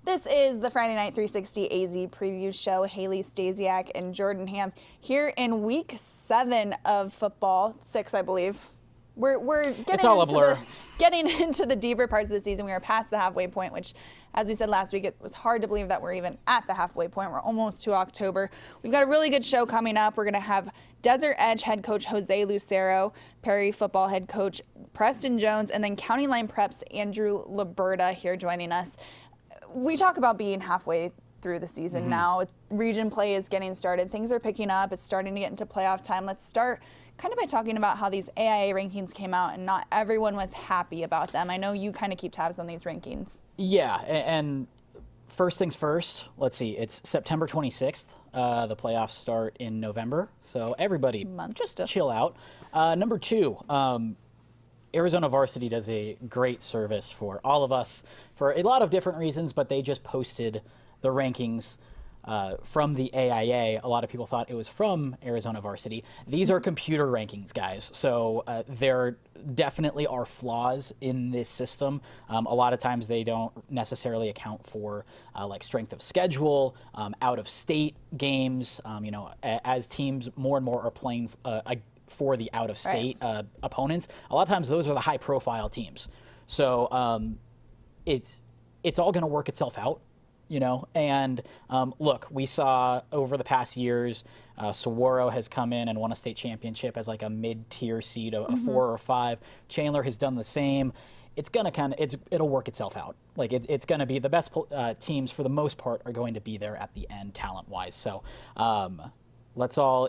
This is the Friday Night 360 AZ preview show. Haley Stasiak and Jordan Ham here in week 7 of football, 6, I believe. We're getting into the deeper parts of the season. We are past the halfway point, which, as we said last week, it was hard to believe that we're even at the halfway point. We're almost to October. We've got a really good show coming up. We're going to have Desert Edge head coach Jose Lucero, Perry football head coach Preston Jones, and then County Line Prep's Andrew Liberta here joining us. We talk about being halfway through the season now. Region play is getting started. Things are picking up. It's starting to get into playoff time. Let's start kind of by talking about how these AIA rankings came out and not everyone was happy about them. I know you kind of keep tabs on these rankings. Yeah, and first things first, let's see, it's September 26th. The playoffs start in November, so everybody just chill out. Number 2, Arizona Varsity does a great service for all of us for a lot of different reasons, but they just posted the rankings from the AIA. A lot of people thought it was from Arizona Varsity. These are computer rankings, guys. So there definitely are flaws in this system. A lot of times they don't necessarily account for like strength of schedule, out-of-state games. As teams more and more are playing for the out-of-state opponents, a lot of times those are the high-profile teams. So it's all going to work itself out. And look, we saw over the past years, Saguaro has come in and won a state championship as like a mid-tier seed, a 4 or 5. Chandler has done the same. It's gonna it'll work itself out. Like it's gonna be the best teams for the most part are going to be there at the end, talent-wise. So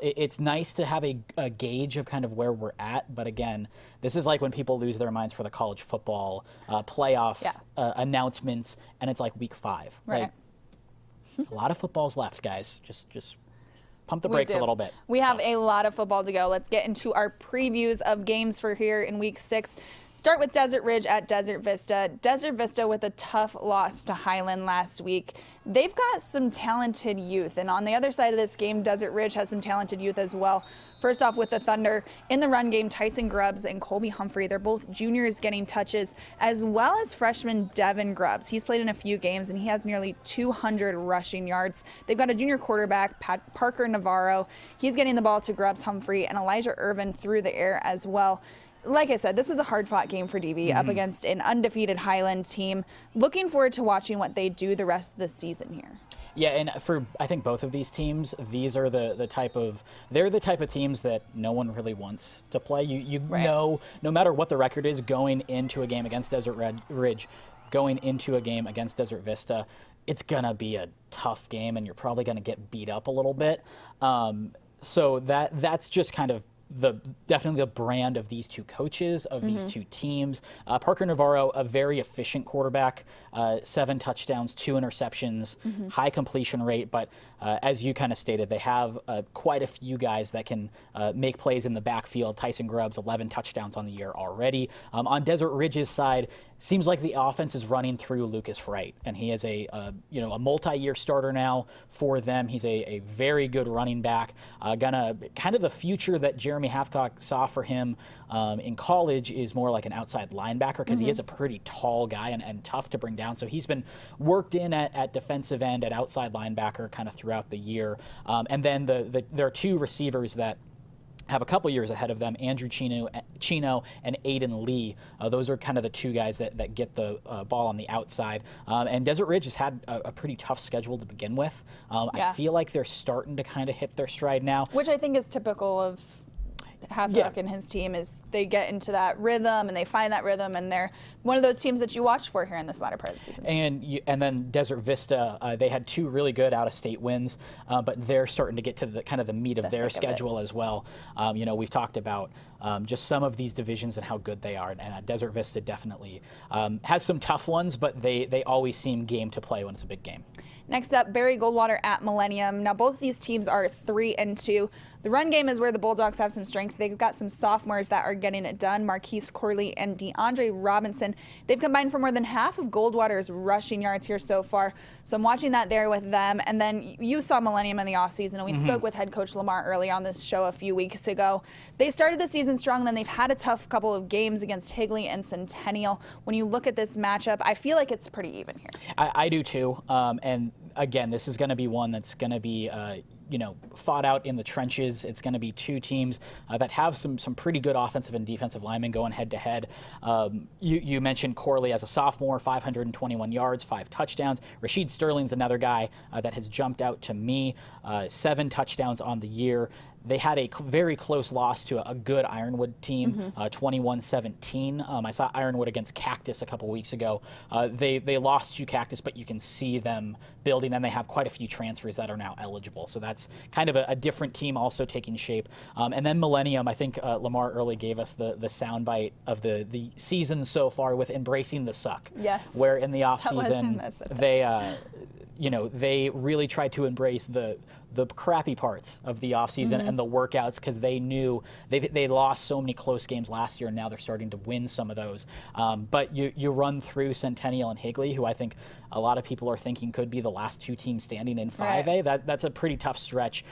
it's nice to have a gauge of kind of where we're at. But again, this is like when people lose their minds for the college football playoff announcements, and it's like week 5. Right. Like, a lot of football's left, guys. Just pump the brakes a little bit. We have a lot of football to go. Let's get into our previews of games for here in week 6. Start with Desert Ridge at Desert Vista. Desert Vista with a tough loss to Highland last week. They've got some talented youth, and on the other side of this game, Desert Ridge has some talented youth as well. First off, with the Thunder, in the run game, Tyson Grubbs and Colby Humphrey, they're both juniors getting touches, as well as freshman Devin Grubbs. He's played in a few games, and he has nearly 200 rushing yards. They've got a junior quarterback, Parker Navarro. He's getting the ball to Grubbs, Humphrey, and Elijah Irvin through the air as well. Like I said, this was a hard-fought game for DB up against an undefeated Highland team. Looking forward to watching what they do the rest of the season here. Yeah, and for I think both of these teams, these are the type of teams that no one really wants to play. You know, no matter what the record is going into a game against Desert Ridge, going into a game against Desert Vista, it's gonna be a tough game, and you're probably gonna get beat up a little bit. So that's just kind of definitely the brand of these two coaches, of these two teams. Parker Navarro, a very efficient quarterback, 7 touchdowns, 2 interceptions, high completion rate. But as you kind of stated, they have quite a few guys that can make plays in the backfield. Tyson Grubbs, 11 touchdowns on the year already. On Desert Ridge's side, seems like the offense is running through Lucas Wright, and he is a multi-year starter now for them. He's a very good running back. Gonna kind of the future that Jeremy Hathcock saw for him in college is more like an outside linebacker, because he is a pretty tall guy and tough to bring down. So he's been worked in at defensive end, at outside linebacker kind of throughout the year. And then there are 2 receivers that have a couple years ahead of them, Andrew Chino and Aiden Lee. Those are kind of the 2 guys that get the ball on the outside. And Desert Ridge has had a pretty tough schedule to begin with. I feel like they're starting to kind of hit their stride now. Which I think is typical of Hathcock and his team, is they get into that rhythm and they find that rhythm, and they're one of those teams that you watch for here in this latter part of the season. And then Desert Vista, they had 2 really good out-of-state wins, but they're starting to get to the kind of the meat of their schedule as well. We've talked about just some of these divisions and how good they are, and Desert Vista definitely has some tough ones, but they always seem game to play when it's a big game. Next up, Barry Goldwater at Millennium. Now, both of these teams are 3-2. The run game is where the Bulldogs have some strength. They've got some sophomores that are getting it done. Marquise Corley and DeAndre Robinson. They've combined for more than half of Goldwater's rushing yards here so far. So I'm watching that there with them. And then you saw Millennium in the offseason, and we spoke with head coach Lamar early on this show a few weeks ago. They started the season strong, then they've had a tough couple of games against Higley and Centennial. When you look at this matchup, I feel like it's pretty even here. I do too. And again, this is going to be one that's going to be fought out in the trenches. It's going to be two teams that have some pretty good offensive and defensive linemen going head to head. You mentioned Corley as a sophomore, 521 yards, 5 touchdowns. Rashid Sterling's another guy that has jumped out to me, 7 touchdowns on the year. They had a very close loss to a good Ironwood team, 21-17. I saw Ironwood against Cactus a couple weeks ago. They lost to Cactus, but you can see them building, and they have quite a few transfers that are now eligible. So that's kind of a different team also taking shape. And then Millennium, I think Lamar early gave us the soundbite of the season so far with embracing the suck. Yes. Where in the offseason they really tried to embrace the crappy parts of the offseason and the workouts, because they knew they lost so many close games last year, and now they're starting to win some of those. But you run through Centennial and Higley, who I think a lot of people are thinking could be the last two teams standing in 5A. Right. That's a pretty tough stretch.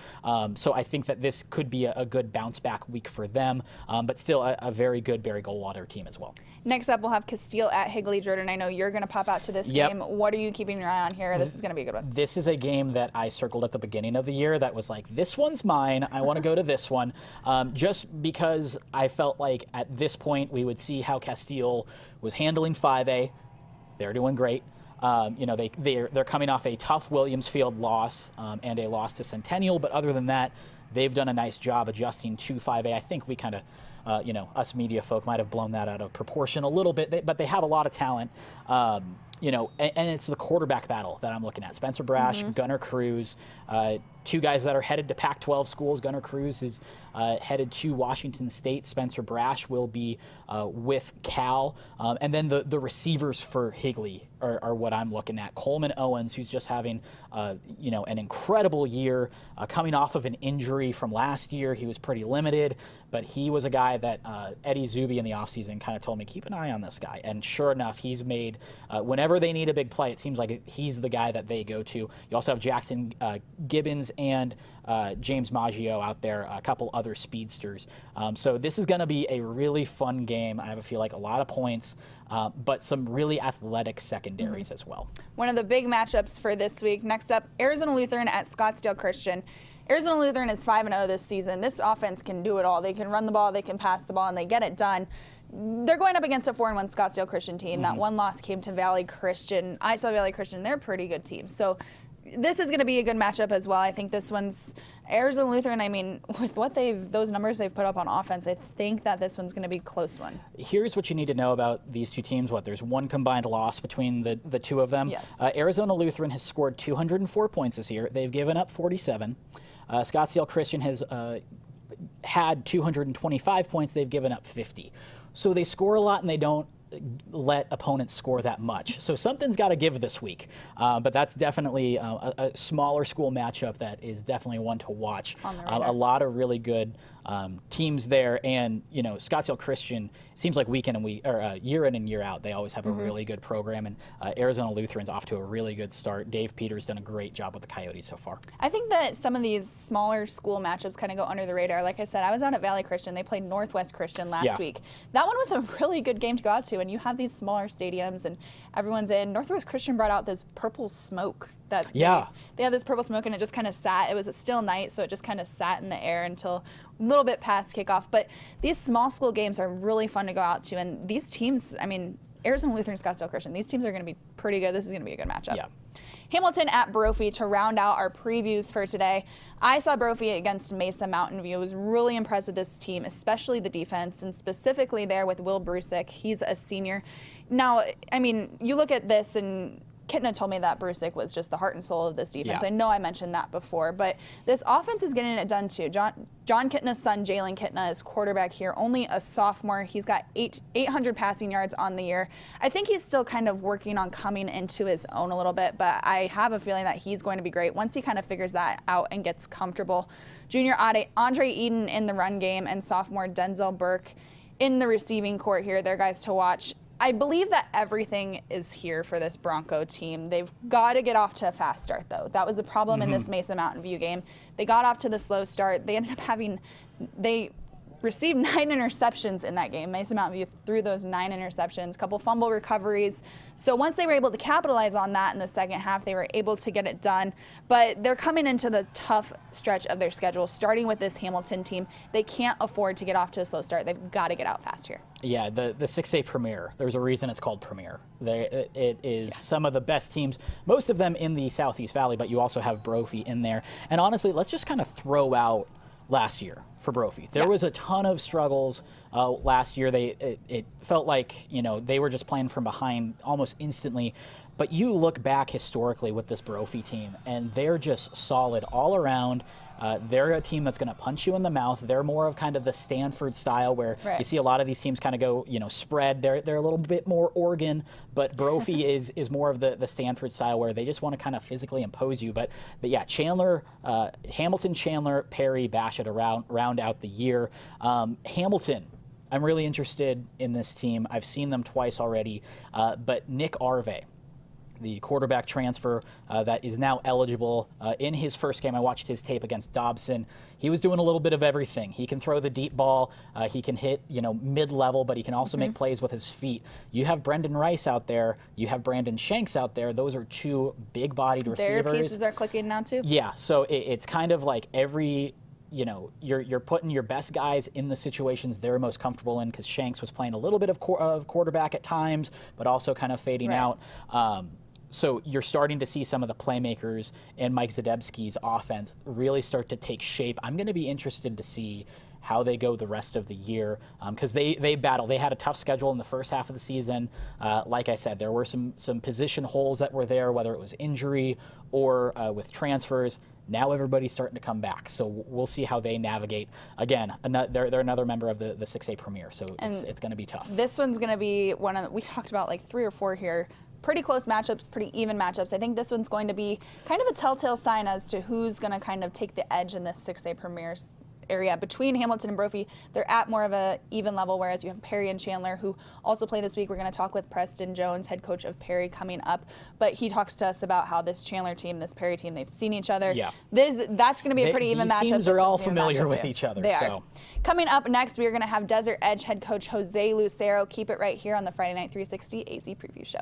So I think that this could be a good bounce back week for them, but still a very good Barry Goldwater team as well. Next up, we'll have Castillo at Higley. Jordan, I know you're going to pop out to this game. What are you keeping your eye on here? This is going to be a good one. This is a game that I circled at the beginning of the year that was like, this one's mine. I want to go to this one. Just because I felt like at this point we would see how Castillo was handling 5A. They're doing great. They're coming off a tough Williams Field loss and a loss to Centennial, but other than that, they've done a nice job adjusting to 5A. I think we kind of, us media folk might have blown that out of proportion a little bit, but they have a lot of talent. And it's the quarterback battle that I'm looking at. Spencer Brash, Gunnar Cruz, two guys that are headed to Pac-12 schools. Gunnar Cruz is headed to Washington State. Spencer Brash will be with Cal. And then the receivers for Higley are what I'm looking at. Coleman Owens, who's just having an incredible year, coming off of an injury from last year. He was pretty limited, but he was a guy that Eddie Zuby in the offseason kind of told me, keep an eye on this guy. And sure enough, he's made, whenever they need a big play, it seems like he's the guy that they go to. You also have Jackson Gibbons and James Maggio out there, a couple other speedsters. So this is going to be a really fun game. I have a feel like a lot of points, but some really athletic secondaries as well. One of the big matchups for this week. Next up, Arizona Lutheran at Scottsdale Christian. Arizona Lutheran is 5-0 this season. This offense can do it all. They can run the ball, they can pass the ball, and they get it done. They're going up against a 4-1 Scottsdale Christian team. That one loss came to Valley Christian. I saw Valley Christian. They're a pretty good team. So this is going to be a good matchup as well. I think this one's Arizona Lutheran. I mean, with those numbers they've put up on offense, I think that this one's going to be a close one. Here's what you need to know about these two teams. There's one combined loss between the two of them. Yes. Arizona Lutheran has scored 204 points this year. They've given up 47. Scottsdale Christian has had 225 points. They've given up 50. So they score a lot and they don't let opponents score that much. So something's got to give this week. But that's definitely a smaller school matchup that is definitely one to watch. A lot of really good teams there, and Scottsdale Christian seems like year in and year out they always have a really good program, and Arizona Lutheran's off to a really good start. Dave Peters done a great job with the Coyotes so far. I think that some of these smaller school matchups kind of go under the radar. Like I said, I was out at Valley Christian. They played Northwest Christian last week. That one was a really good game to go out to, and you have these smaller stadiums and everyone's in. Northwest Christian brought out this purple smoke that they had this purple smoke, and it just kind of sat. It was a still night, so it just kind of sat in the air until a little bit past kickoff. But these small school games are really fun to go out to, and these teams, I mean, Arizona Lutheran, Scottsdale Christian, these teams are going to be pretty good. This is going to be a good matchup. Yeah. Hamilton at Brophy to round out our previews for today. I saw Brophy against Mesa Mountain View. I was really impressed with this team, especially the defense, and specifically there with Will Brusick. He's a senior. Now, I mean, you look at this and Kitna told me that Brusick was just the heart and soul of this defense. Yeah. I know I mentioned that before, but this offense is getting it done too. John Kitna's son, Jalen Kitna, is quarterback here, only a sophomore. He's got 800 passing yards on the year. I think he's still kind of working on coming into his own a little bit, but I have a feeling that he's going to be great once he kind of figures that out and gets comfortable. Junior Andre Eden in the run game and sophomore Denzel Burke in the receiving court here. They're guys to watch. I believe that everything is here for this Bronco team. They've got to get off to a fast start, though. That was a problem in this Mesa Mountain View game. They got off to the slow start. They ended up they received 9 interceptions in that game. Mesa Mountain View threw those 9 interceptions, a couple fumble recoveries. So once they were able to capitalize on that in the second half, they were able to get it done. But they're coming into the tough stretch of their schedule, starting with this Hamilton team. They can't afford to get off to a slow start. They've got to get out fast here. Yeah, the 6A Premier, there's a reason it's called Premier. It is some of the best teams, most of them in the Southeast Valley, but you also have Brophy in there. And honestly, let's just kind of throw out last year for Brophy. There was a ton of struggles last year. It felt like, they were just playing from behind almost instantly. But you look back historically with this Brophy team, and they're just solid all around. They're a team that's going to punch you in the mouth. They're more of kind of the Stanford style where you see a lot of these teams kind of go, spread. They're a little bit more Oregon, but Brophy is more of the Stanford style where they just want to kind of physically impose you. But yeah, Hamilton, Chandler, Perry, Bassett round out the year. Hamilton, I'm really interested in this team. I've seen them twice already, but Nick Arve, the quarterback transfer that is now eligible. In his first game, I watched his tape against Dobson. He was doing a little bit of everything. He can throw the deep ball. He can hit, mid-level, but he can also make plays with his feet. You have Brendan Rice out there. You have Brandon Shanks out there. Those are 2 big-bodied receivers. Their pieces are clicking now, too. Yeah, so it's kind of like you're putting your best guys in the situations they're most comfortable in, because Shanks was playing a little bit of quarterback at times, but also kind of fading out. So you're starting to see some of the playmakers in Mike Zadebski's offense really start to take shape. I'm going to be interested to see how they go the rest of the year, because they battle. They had a tough schedule in the first half of the season. Like I said, there were some position holes that were there, whether it was injury or with transfers. Now everybody's starting to come back, so we'll see how they navigate. Again, they're another member of the 6A Premier, so it's going to be tough. This one's going to be we talked about like 3 or 4 here. Pretty close matchups, pretty even matchups. I think this one's going to be kind of a telltale sign as to who's going to kind of take the edge in this 6A Premier area. Between Hamilton and Brophy, they're at more of a even level, whereas you have Perry and Chandler, who also play this week. We're going to talk with Preston Jones, head coach of Perry, coming up. But he talks to us about how this Chandler team, this Perry team, they've seen each other. Yeah. That's going to be a pretty even matchup. These teams are all familiar with each other. They are. Coming up next, we are going to have Desert Edge head coach Jose Lucero. Keep it right here on the Friday Night 360 AZ Preview Show.